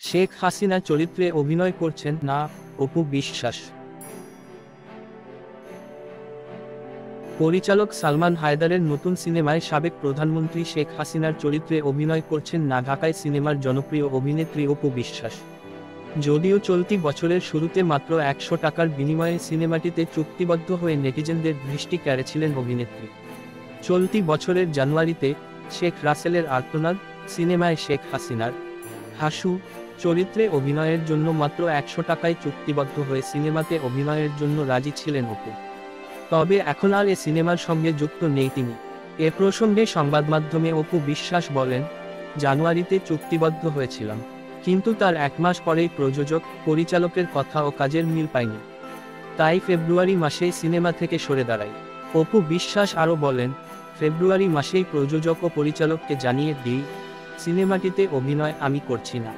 শেখ হাসিনা চরিত্রে অভিনয় করছেন না অপু বিশ্বাস। পরিচালক সালমান হায়দারের নতুন সিনেমায় সাবেক প্রধানমন্ত্রী শেখ হাসিনার চরিত্রে অভিনয় করছেন না ঢাকায় সিনেমার জনপ্রিয় অভিনেত্রী অপু বিশ্বাস। যদিও চলতি বছরের শুরুতে মাত্র ১০০ টাকার বিনিময়ে সিনেমাটিতে চুক্তিবদ্ধ হয়ে নেটিজেনদের দৃষ্টি কেড়েছিলেন অভিনেত্রী। চলতি বছরের জানুয়ারিতে শেখ রাসেলের আর্তনাদ সিনেমায় শেখ হাসিনার হাসু চরিত্রে অভিনয়ের জন্য মাত্র ১০০ টাকায় চুক্তিবদ্ধ হয়ে সিনেমাতে অভিনয়ের জন্য রাজি ছিলেন অপু। তবে এখন আর এ সিনেমার সঙ্গে যুক্ত নেই তিনি। এ প্রসঙ্গে সংবাদমাধ্যমে অপু বিশ্বাস বলেন, জানুয়ারিতে চুক্তিবদ্ধ হয়েছিলাম, কিন্তু তার ১ মাস পরেই প্রযোজক পরিচালকের কথা ও কাজের মিল পাইনি, তাই ফেব্রুয়ারি মাসেই সিনেমা থেকে সরে দাঁড়াই। অপু বিশ্বাস আরও বলেন, ফেব্রুয়ারি মাসেই প্রযোজক ও পরিচালককে জানিয়ে দিই সিনেমাটিতে অভিনয় আমি করছি না।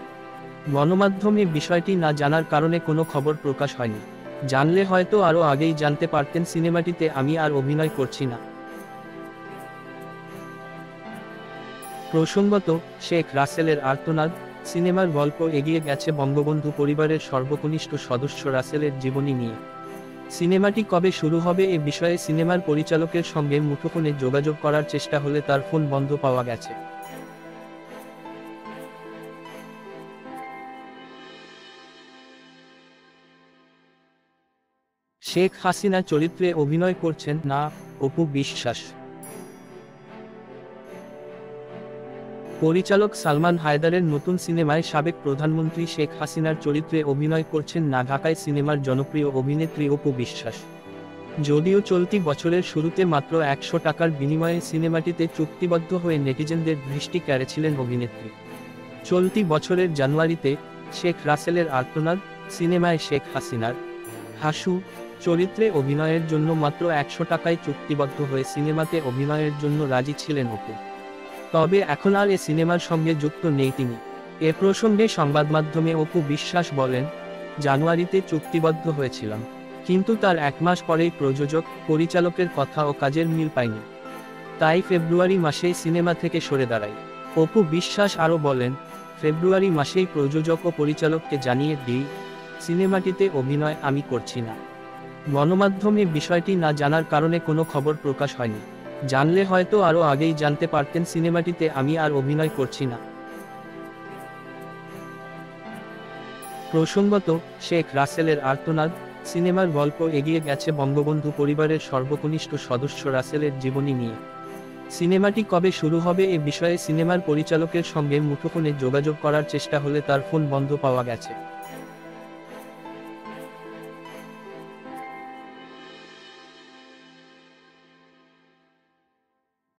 গণমাধ্যমে বিষয়টি না জানার কারণে কোনো খবর প্রকাশ হয়নি। জানলে হয়তো আরও আগেই জানতে পারতেন সিনেমাটিতে আমি আর অভিনয় করছি না। প্রসঙ্গত, শেখ রাসেলের আর্তনাদ সিনেমার গল্প এগিয়ে গেছে বঙ্গবন্ধু পরিবারের সর্বকনিষ্ঠ সদস্য রাসেলের জীবনী নিয়ে। সিনেমাটি কবে শুরু হবে এ বিষয়ে সিনেমার পরিচালকের সঙ্গে মুঠোফোনে যোগাযোগ করার চেষ্টা হলে তার ফোন বন্ধ পাওয়া গেছে। শেখ হাসিনা চরিত্রে অভিনয় করছেন না অপু বিশ্বাস। পরিচালক সালমান হায়দারের নতুন সিনেমায় সাবেক প্রধানমন্ত্রী শেখ হাসিনার চরিত্রে অভিনয় করছেন না ঢাকায় সিনেমার জনপ্রিয় অভিনেত্রী অপু বিশ্বাস। যদিও চলতি বছরের শুরুতে মাত্র ১০০ টাকার বিনিময়ে সিনেমাটিতে চুক্তিবদ্ধ হয়ে নেটিজেনদের দৃষ্টি কেড়েছিলেন অভিনেত্রী। চলতি বছরের জানুয়ারিতে শেখ রাসেলের আর্তনাদ সিনেমায় শেখ হাসিনার হাসু চরিত্রে অভিনয়ের জন্য মাত্র ১০০ টাকায় চুক্তিবদ্ধ হয়ে সিনেমাতে অভিনয়ের জন্য রাজি ছিলেন অপু। তবে এখন আর এ সিনেমার সঙ্গে যুক্ত নেই তিনি। এ প্রসঙ্গে সংবাদমাধ্যমে অপু বিশ্বাস বলেন, জানুয়ারিতে চুক্তিবদ্ধ হয়েছিলাম, কিন্তু তার ১ মাস পরেই প্রযোজক পরিচালকের কথা ও কাজের মিল পাইনি, তাই ফেব্রুয়ারি মাসেই সিনেমা থেকে সরে দাঁড়াই। অপু বিশ্বাস আরও বলেন, ফেব্রুয়ারি মাসেই প্রযোজক ও পরিচালককে জানিয়ে দিই সিনেমাটিতে অভিনয় আমি করছি না। গণমাধ্যমে বিষয়টি না জানার কারণে কোনো খবর প্রকাশ হয়নি। জানলে হয়তো আরও আগেই জানতে পারতেন সিনেমাটিতে আমি আর অভিনয় করছি না। প্রসঙ্গত, শেখ রাসেলের আর্তনাদ সিনেমার গল্প এগিয়ে গেছে বঙ্গবন্ধু পরিবারের সর্বকনিষ্ঠ সদস্য রাসেলের জীবনী নিয়ে। সিনেমাটি কবে শুরু হবে এ বিষয়ে সিনেমার পরিচালকের সঙ্গে মুঠোফোনে যোগাযোগ করার চেষ্টা হলে তার ফোন বন্ধ পাওয়া গেছে।